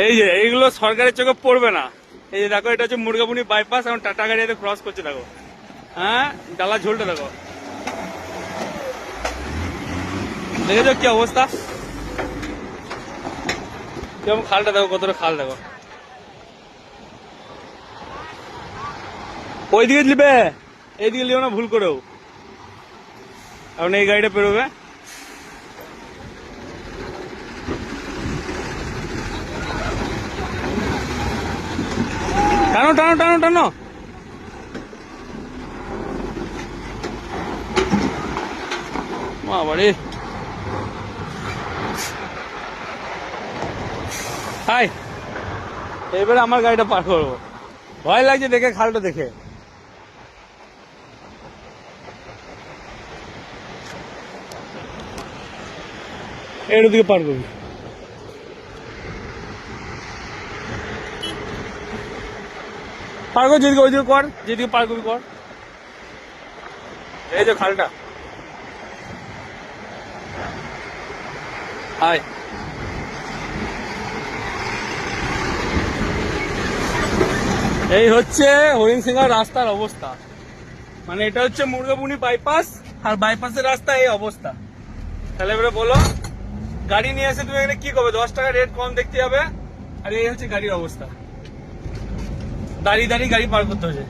এই যে এইগুলো সরকারের চোখে পড়বে না। এই যে দেখো, এটা হচ্ছে মুরগাবুনি বাইপাস, এখন টাটা গাড়ি এতে ক্রস করছে দেখো। হ্যাঁ, ডালা ঝোলটা দেখো, দেখেছো কি অবস্থা? কেমন খালটা দেখো, কতটা খাল দেখো। ওইদিকে নিবে, এইদিকে লিও না ভুল করেও। এখন এই গাড়িটা পেরোবে। টানো টানো টানো টানো। বাবারে, হাই, এবারে আমার গাড়িটা পার করবো। ভয় লাগছে দেখে, খালটা দেখে। এর দিকে পার করবি, পার কর যেদিকে, ওইদিকে কর, যেদিকে পার করবি কর। এই যে খালটা, হাই। এই হচ্ছে হরিণসিংহার রাস্তার অবস্থা। মানে এটা হচ্ছে মুরগাবুনি বাইপাস, আর বাইপাসের রাস্তা এই অবস্থা। তাহলে এবারে বলো, গাড়ি নিয়ে এসে তুমি এখানে কি করবে? 10 টাকা রেট কম দেখতে হবে। আর এই হচ্ছে গাড়ির অবস্থা, দাঁড়িয়ে দাঁড়িয়ে গাড়ি পার করতে হচ্ছে।